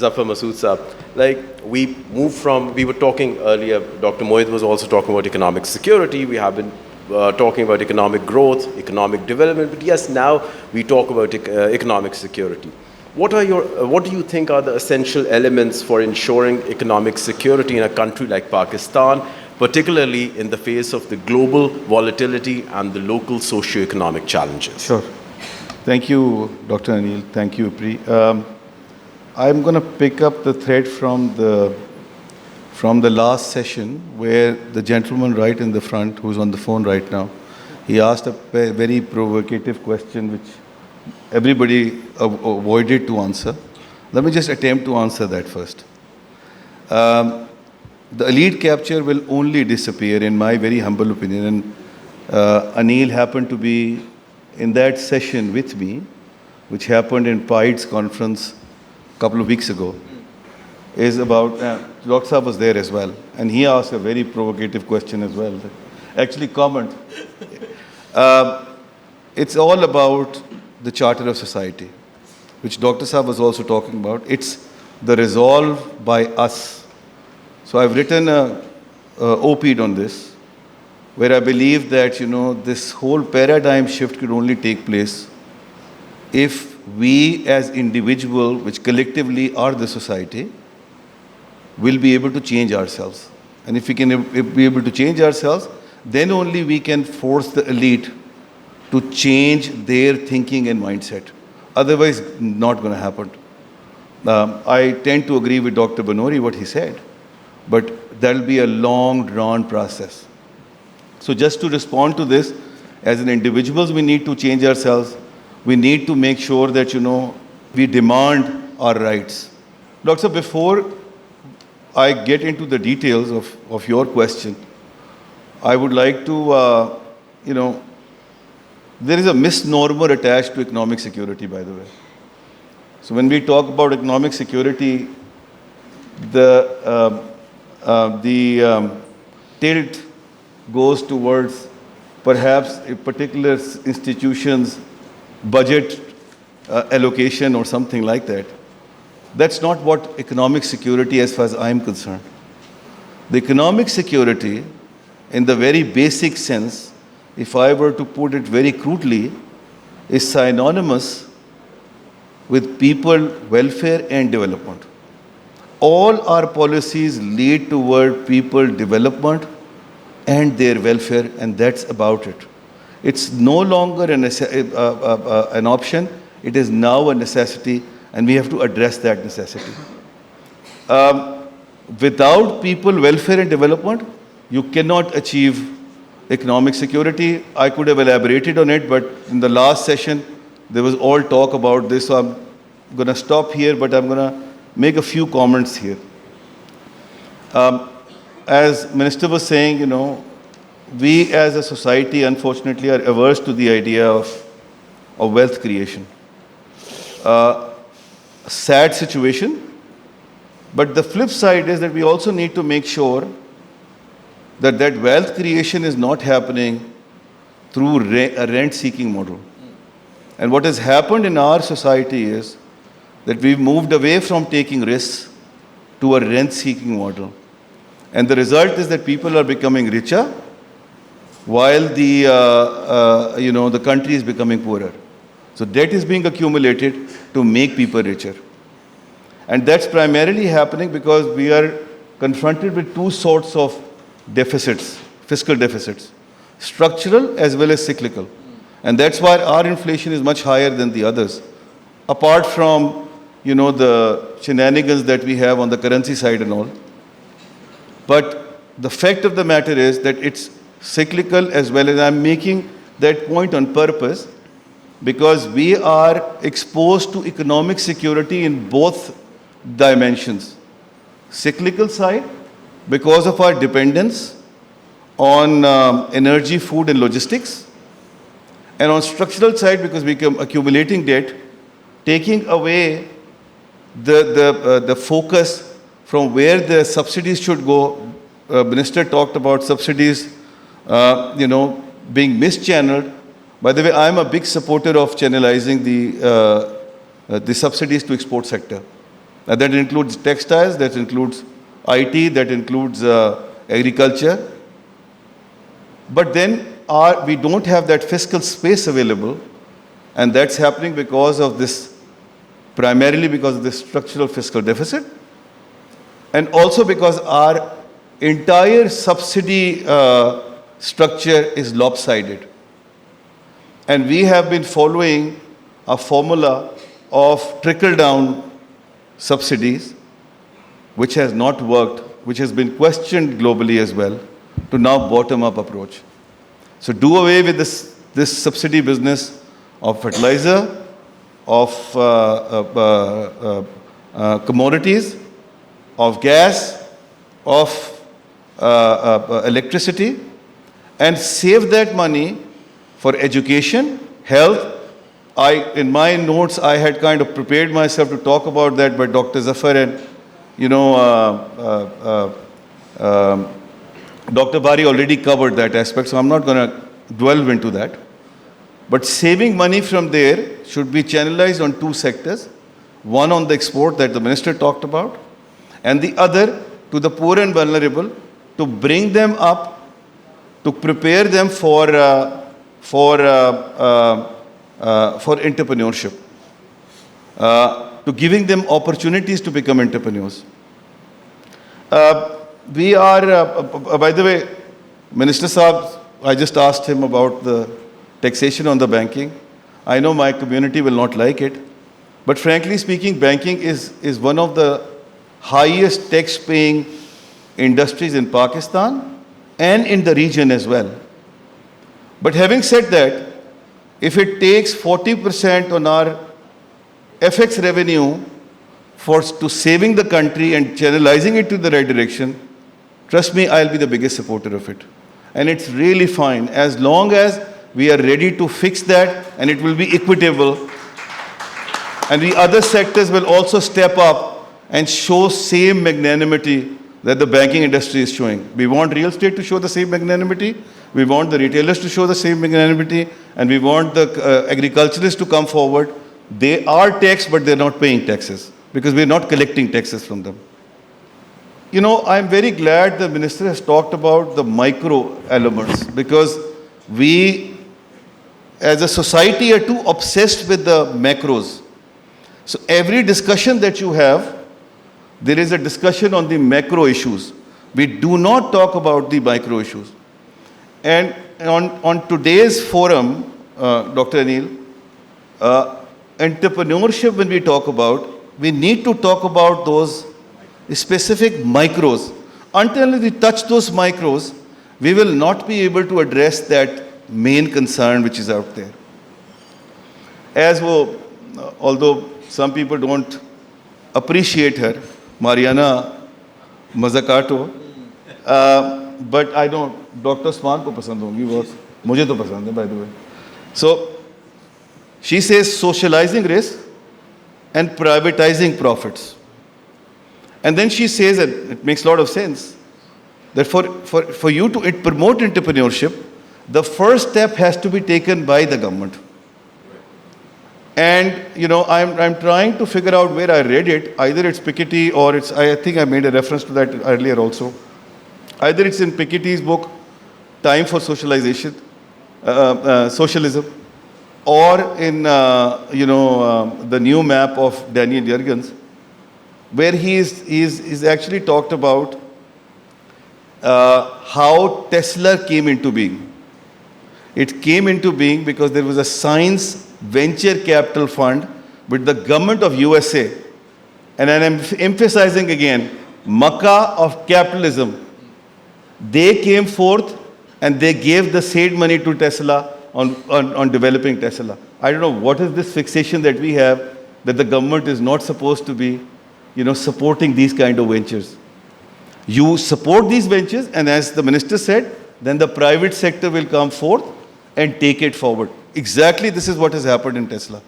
Zafar Masud sir, like we were talking earlier, Dr. Mohit was also talking about economic security. We have been talking about economic growth, economic development, but yes, now we talk about economic security. What do you think are the essential elements for ensuring economic security in a country like Pakistan, particularly in the face of the global volatility and the local socio-economic challenges? Sure. Thank you, Dr. Anil. Thank you, Pri. I'm going to pick up the thread from the last session where the gentleman right in the front, who's on the phone right now, he asked a very provocative question which everybody avoided to answer. Let me just attempt to answer that first. The elite capture will only disappear, in my very humble opinion. And Anil happened to be in that session with me, which happened in PIDE's conference a couple of weeks ago, is about, Dr. Saab was there as well, and he asked a very provocative question as well. Actually, comment. It's all about the Charter of Society, which Dr. Saab was also talking about. It's the resolve by us. So I've written a op-ed on this, where I believe that, this whole paradigm shift could only take place if we as individuals, which collectively are the society, will be able to change ourselves. And if we can be able to change ourselves, then only we can force the elite to change their thinking and mindset. Otherwise, not going to happen. I tend to agree with Dr. Banori, what he said, but that will be a long, drawn process. So just to respond to this, as an individuals, we need to change ourselves. We need to make sure that, we demand our rights. Doctor, before I get into the details of your question, I would like to, there is a misnomer attached to economic security, by the way. So when we talk about economic security, the tilt goes towards perhaps a particular institution's budget allocation or something like that. That's not what economic security, as far as I'm concerned. The economic security, in the very basic sense, if I were to put it very crudely, is synonymous with people welfare and development. All our policies lead toward people development and their welfare, and that's about it. It's no longer an option, it is now a necessity, and we have to address that necessity. Without people welfare and development, you cannot achieve economic security. I could have elaborated on it, but in the last session, there was all talk about this, so I'm going to stop here, but I'm going to make a few comments here. As Minister was saying, we as a society, unfortunately, are averse to the idea of wealth creation. A sad situation, but the flip side is that we also need to make sure that wealth creation is not happening through a rent-seeking model. And what has happened in our society is that we've moved away from taking risks to a rent-seeking model. And the result is that people are becoming richer while the country is becoming poorer. So debt is being accumulated to make people richer. And that's primarily happening because we are confronted with two sorts of deficits, fiscal deficits, structural as well as cyclical. And that's why our inflation is much higher than the others, apart from, the shenanigans that we have on the currency side and all. But the fact of the matter is that it's cyclical as well, as I'm making that point on purpose because we are exposed to economic security in both dimensions. Cyclical side, because of our dependence on energy, food and logistics, and on structural side because we come accumulating debt, taking away the focus from where the subsidies should go. Minister talked about subsidies, being mischanneled. By the way, I'm a big supporter of channelizing the subsidies to export sector. That includes textiles, that includes IT, that includes agriculture. But then we don't have that fiscal space available, and that's happening because of this, primarily because of this structural fiscal deficit, and also because our entire subsidy structure is lopsided. And we have been following a formula of trickle-down subsidies, which has not worked, which has been questioned globally as well, to now bottom-up approach. So do away with this subsidy business of fertilizer, of commodities, of gas, of electricity, and save that money for education, health. In my notes, I had kind of prepared myself to talk about that, but Dr. Zafar and, Dr. Bari already covered that aspect, so I'm not going to dwell into that. But saving money from there should be channelized on two sectors. One on the export that the minister talked about, and the other to the poor and vulnerable, to bring them up, to prepare them for entrepreneurship, to giving them opportunities to become entrepreneurs. We are, by the way, Minister Saab, I just asked him about the taxation on the banking. I know my community will not like it, but frankly speaking, banking is one of the highest tax-paying industries in Pakistan and in the region as well. But having said that, if it takes 40% on our FX revenue to saving the country and channelizing it to the right direction, trust me, I'll be the biggest supporter of it. And it's really fine as long as we are ready to fix that, and it will be equitable. And the other sectors will also step up and show same magnanimity that the banking industry is showing. We want real estate to show the same magnanimity. We want the retailers to show the same magnanimity. And we want the agriculturists to come forward. They are taxed, but they're not paying taxes because we're not collecting taxes from them. I'm very glad the minister has talked about the micro elements, because we, as a society, are too obsessed with the macros. So every discussion that you have, there is a discussion on the macro issues. We do not talk about the micro issues. And on today's forum, Dr. Anil, entrepreneurship, when we talk about, we need to talk about those specific micros. Until we touch those micros, we will not be able to address that main concern which is out there. Although some people don't appreciate her, Mariana Mazzucato, but I don't. Dr. Usman ko pasand hongi bahut. Mujhe to pasand hai, by the way. So she says socializing risk and privatizing profits. And then she says, and it makes a lot of sense, that for you to promote entrepreneurship, the first step has to be taken by the government. And, I'm trying to figure out where I read it. Either it's Piketty or I think I made a reference to that earlier also. Either it's in Piketty's book, Time for Socialization, Socialism, or in, the new map of Daniel Jurgens, where he's actually talked about how Tesla came into being. It came into being because there was a science venture capital fund with the government of USA. And I'm emphasizing again, Makkah of capitalism. They came forth and they gave the seed money to Tesla on developing Tesla. I don't know what is this fixation that we have that the government is not supposed to be, supporting these kind of ventures. You support these ventures, and as the minister said, then the private sector will come forth and take it forward. Exactly this is what has happened in Tesla.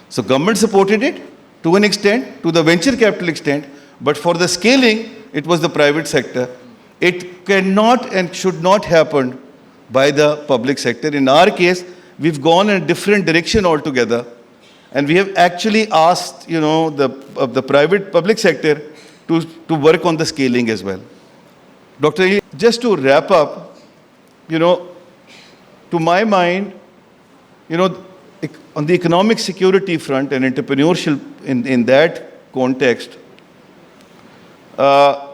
So government supported it to an extent, to the venture capital extent, but for the scaling, it was the private sector. It cannot and should not happen by the public sector. In our case, we've gone in a different direction altogether, And we have actually asked, the private public sector to work on the scaling as well. Dr. Ali, just to wrap up, to my mind, on the economic security front and entrepreneurship in that context, the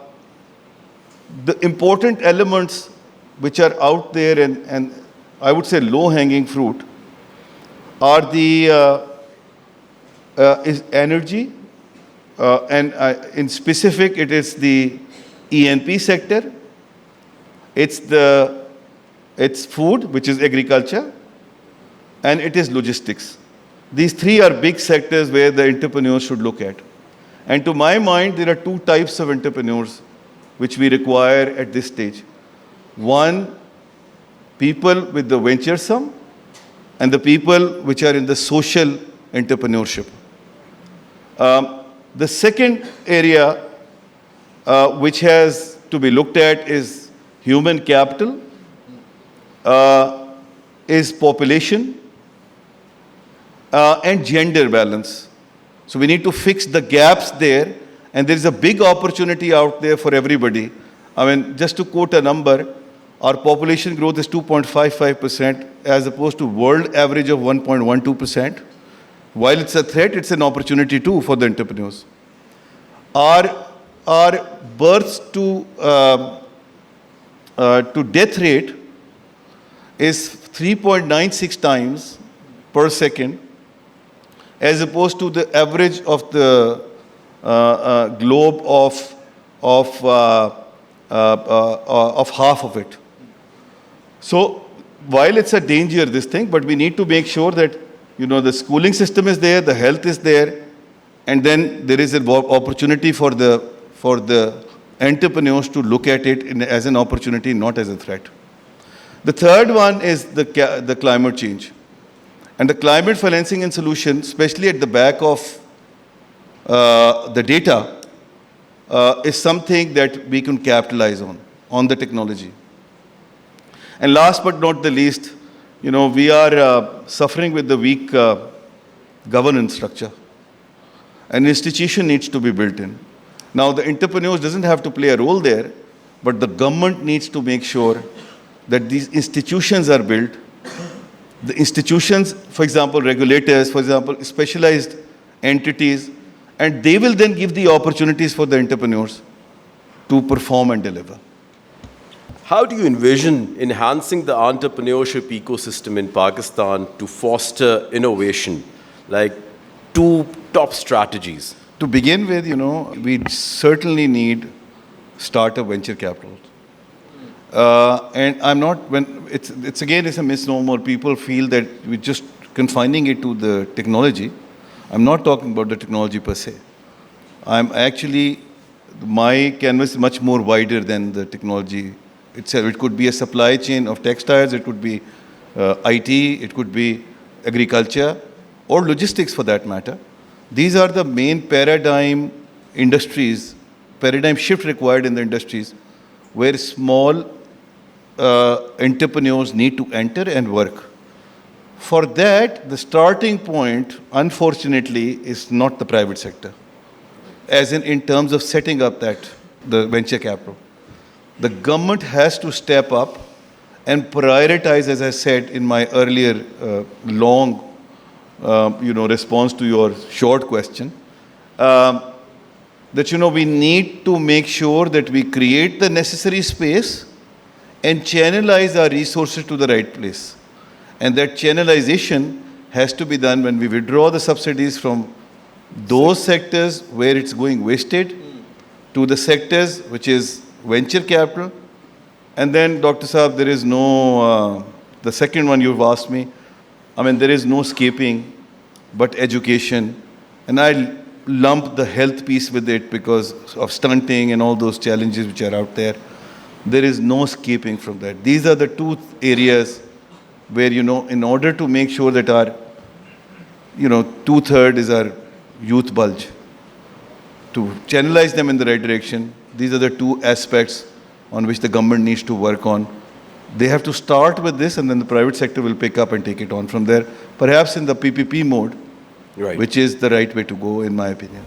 important elements which are out there and I would say low-hanging fruit are the is energy, and in specific, it is the E&P sector. It's food, which is agriculture, and it is logistics. These three are big sectors where the entrepreneurs should look at. And to my mind, there are two types of entrepreneurs which we require at this stage. One, people with the venturesome, and the people which are in the social entrepreneurship. The second area which has to be looked at is human capital, is population, and gender balance. So we need to fix the gaps there, and there is a big opportunity out there for everybody. I mean, just to quote a number, our population growth is 2.55% as opposed to world average of 1.12%. While it's a threat, it's an opportunity too for the entrepreneurs. Our births to death rate is 3.96 times per second, as opposed to the average of the globe of half of it. So while it's a danger, this thing, but we need to make sure that the schooling system is there, the health is there, and then there is an opportunity for the entrepreneurs to look at it as an opportunity, not as a threat. The third one is the climate change. And the climate financing and solution, especially at the back of the data, is something that we can capitalize on the technology. And last but not the least, we are suffering with the weak governance structure. An institution needs to be built in. Now, the entrepreneurs doesn't have to play a role there, but the government needs to make sure that these institutions are built. The institutions, for example, regulators, for example, specialized entities, and they will then give the opportunities for the entrepreneurs to perform and deliver. How do you envision enhancing the entrepreneurship ecosystem in Pakistan to foster innovation? Like two top strategies. To begin with, we certainly need startup venture capital. And I'm not, it's a misnomer. People feel that we're just confining it to the technology. I'm not talking about the technology per se. My canvas is much more wider than the technology itself. It could be a supply chain of textiles, it could be IT, it could be agriculture, or logistics for that matter. These are the main paradigm shift required in the industries where small entrepreneurs need to enter and work. For that, the starting point, unfortunately, is not the private sector, as in terms of setting up the venture capital. The government has to step up and prioritize, as I said in my earlier long response to your short question, that we need to make sure that we create the necessary space and channelize our resources to the right place. And that channelization has to be done when we withdraw the subsidies from those sectors where it's going wasted to the sectors which is venture capital. And then, Dr. Saab, there is no, the second one you've asked me, there is no escaping but education. And I lump the health piece with it because of stunting and all those challenges which are out there. There is no escaping from that. These are the two areas where, in order to make sure that our, 2/3 is our youth bulge, to channelize them in the right direction, these are the two aspects on which the government needs to work on. They have to start with this, and then the private sector will pick up and take it on from there, perhaps in the PPP mode, Right. which is the right way to go, in my opinion.